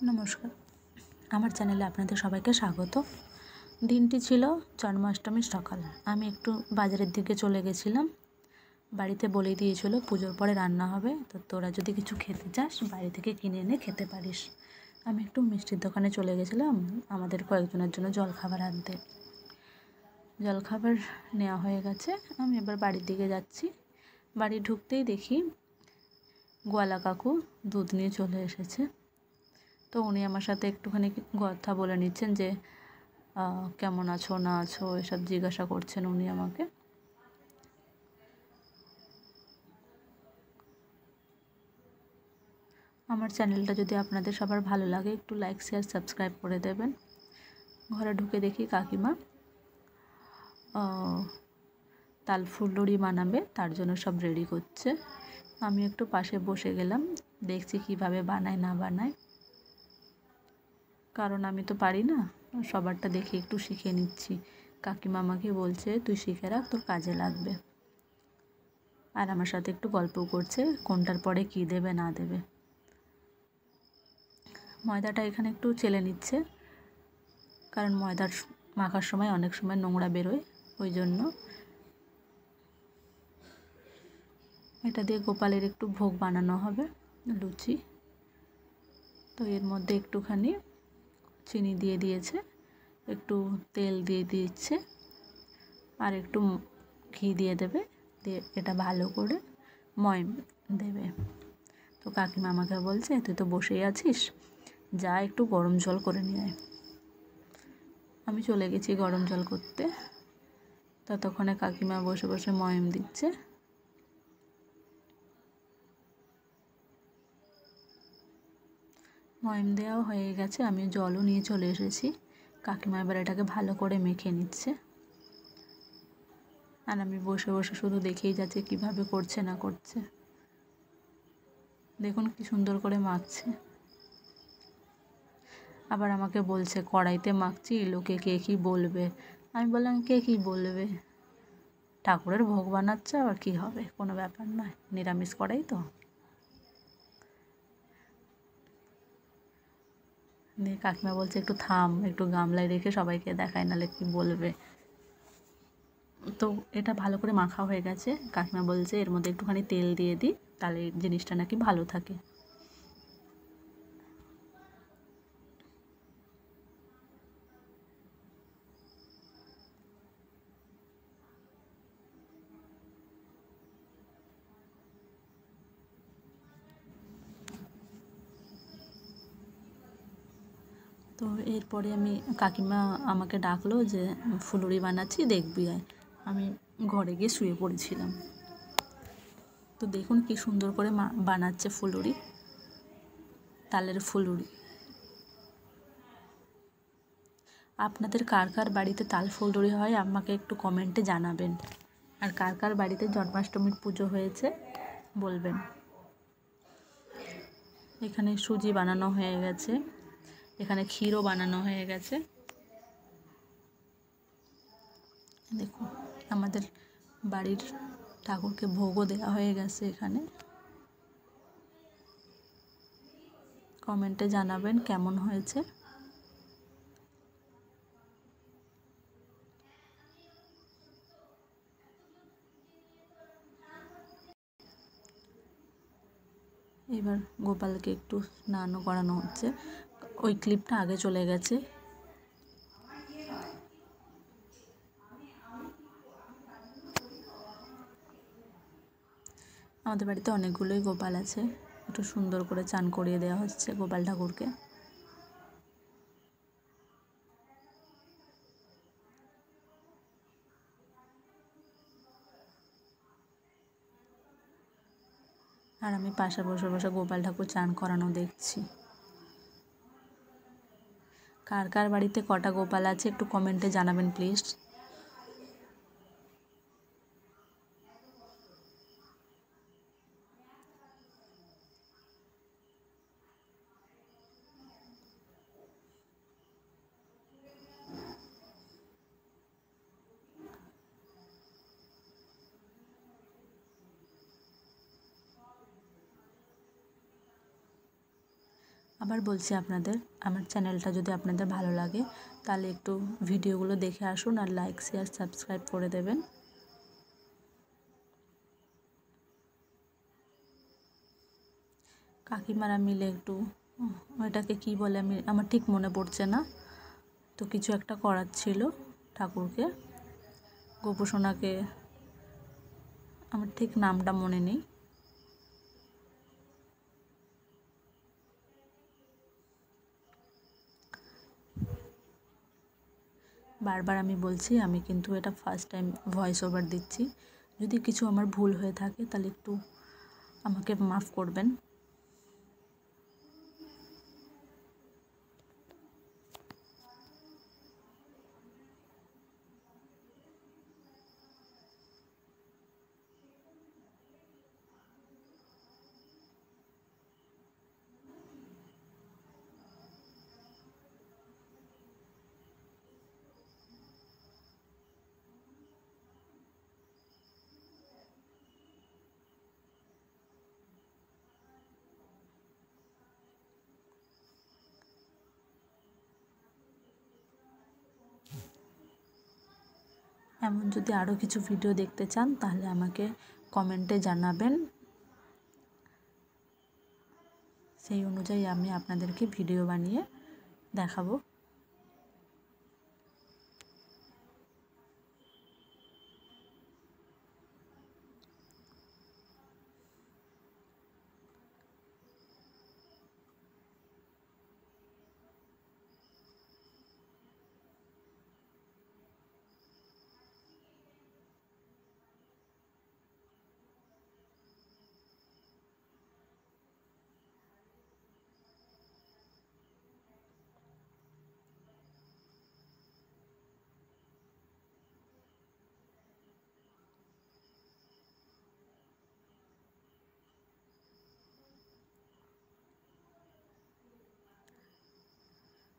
নমস্কার, আমার চ্যানেলে আপনাদের সবাইকে স্বাগত। দিনটি ছিল জন্মাষ্টমীর সকাল। আমি একটু বাজারের দিকে চলে গেছিলাম। বাড়িতে বলেই দিয়েছিল পুজোর পরে রান্না হবে, তো তোরা যদি কিছু খেতে চাস বাড়ি থেকে কিনে এনে খেতে পারিস। আমি একটু মিষ্টির দোকানে চলে গেছিলাম আমাদের কয়েকজনের জন্য জলখাবার আনতে। জলখাবার নেওয়া হয়ে গেছে, আমি এবার বাড়ির দিকে যাচ্ছি। বাড়ি ঢুকতেই দেখি গোয়ালা কাকু দুধ নিয়ে চলে এসেছে। তো উনি আমার সাথে একটুখানি কথা বলে নিচ্ছেন যে কেমন আছো না আছো এসব জিজ্ঞাসা করছেন উনি আমাকে। আমার চ্যানেলটা যদি আপনাদের সবার ভালো লাগে একটু লাইক শেয়ার সাবস্ক্রাইব করে দেবেন। ঘরে ঢুকে দেখি কাকিমা তাল ফুলুরি বানাবে, তার জন্য সব রেডি করছে। আমি একটু পাশে বসে গেলাম, দেখছি কিভাবে বানায় না বানায়, কারণ আমি তো পারি না, সবারটা দেখে একটু শিখে নিচ্ছি। কাকিমা আমাকে বলছে তুই শিখে রাখ, তোর কাজে লাগবে। আর আমার সাথে একটু গল্পও করছে কোনটার পরে কী দেবে না দেবে। ময়দাটা এখানে একটু চেলে নিচ্ছে, কারণ ময়দার মাখার সময় অনেক সময় নোংরা বেরোয়, ওই জন্য। এটা দিয়ে গোপালের একটু ভোগ বানানো হবে, লুচি। তো এর মধ্যে একটুখানি চিনি দিয়ে দিয়েছে, একটু তেল দিয়ে দিচ্ছে, আর একটু ঘি দিয়ে দেবে, দিয়ে এটা ভালো করে ময়ম দেবে। তো কাকিমা আমাকে বলছে তুই তো বসেই আছিস, যা একটু গরম জল করে নিয়ে আয়। আমি চলে গেছি গরম জল করতে। ততক্ষণে কাকিমা বসে বসে ময়ম দিচ্ছে। ময়ম দেওয়াও হয়ে গেছে, আমি জলও নিয়ে চলে এসেছি। কাকিমা এবার এটাকে ভালো করে মেখে নিচ্ছে, আর আমি বসে বসে শুধু দেখেই যাচ্ছি কিভাবে করছে না করছে। দেখুন কি সুন্দর করে মাখছে। আবার আমাকে বলছে কড়াইতে মাখছি, লোকে কে কী বলবে। আমি বললাম কে কী বলবে, ঠাকুরের ভোগ বানাচ্ছে, আবার কী হবে, কোনো ব্যাপার নয়, নিরামিষ কড়াই তো। দিয়ে কাকিমা বলছে একটু থাম, একটু গামলায় রেখে সবাইকে দেখায়, নাহলে কী বলবে। তো এটা ভালো করে মাখা হয়ে গেছে। কাকিমা বলছে এর মধ্যে একটুখানি তেল দিয়ে দিই, তাহলে জিনিসটা নাকি ভালো থাকে। তো এরপরে কাকিমা আমাকে ডাকলো যে ফুলুরি বানাচ্ছি, দেখবি আয়। আমি ঘরে গিয়ে শুয়ে পড়েছিলাম। তো দেখুন কি সুন্দর করে বানাচ্ছে ফুলুরি, তালের ফুলুরি। আপনাদের কার কার বাড়িতে তাল ফুলুরি হয় আমাকে একটু কমেন্টে জানাবেন। আর কার কার বাড়িতে জন্মাষ্টমীর পুজো হয়েছে বলবেন। এখানে সুজি বানানো হয়ে গেছে, এখানে ক্ষীরও বানানো হয়ে গেছে। দেখুন আমাদের বাড়ির ঠাকুরকে ভোগও দেওয়া হয়ে গেছে। এখানে কমেন্টে জানাবেন কেমন হয়েছে। এবার গোপালকে একটু স্নানও করানো হচ্ছে। ওই ক্লিপটা আগে চলে গেছে। আমাদের বাড়িতে অনেকগুলোই গোপাল আছে, একটু সুন্দর করে চান করিয়ে দেওয়া হচ্ছে গোপাল ঠাকুরকে। আর আমি পাশে বসে বসে গোপাল ঠাকুর চান করানো দেখছি। কার কার বাড়িতে কটা গোপাল আছে একটু কমেন্টে জানাবেন প্লিজ। আবার বলছি আপনাদের, আমার চ্যানেলটা যদি আপনাদের ভালো লাগে তাহলে একটু ভিডিওগুলো দেখে আসুন আর লাইক শেয়ার সাবস্ক্রাইব করে দেবেন। কাকিমারা মিলে একটু এটাকে কি বলে আমার ঠিক মনে পড়ছে না, তো কিছু একটা করার ছিল ঠাকুরকে, গোপুসোনাকে, আমার ঠিক নামটা মনে নেই। বারবার আমি বলছি, আমি কিন্তু এটা ফার্স্ট টাইম ভয়েস ওভার দিচ্ছি, যদি কিছু আমার ভুল হয়ে থাকে তাহলে একটু আমাকে মাফ করবেন। এমন যদি আরও কিছু ভিডিও দেখতে চান তাহলে আমাকে কমেন্টে জানাবেন, সেই অনুযায়ী আমি আপনাদেরকে ভিডিও বানিয়ে দেখাবো।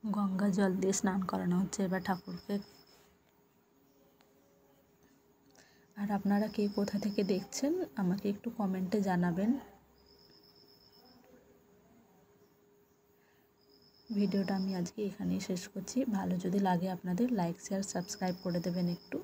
গঙ্গা জল দিয়ে স্নান করানো হচ্ছে এবার ঠাকুরকে। আর আপনারা কে কোথা থেকে দেখছেন আমাকে একটু কমেন্টে জানাবেন। ভিডিওটা আমি আজকে এখানেই শেষ করছি। ভালো যদি লাগে আপনাদের লাইক শেয়ার সাবস্ক্রাইব করে দেবেন একটু।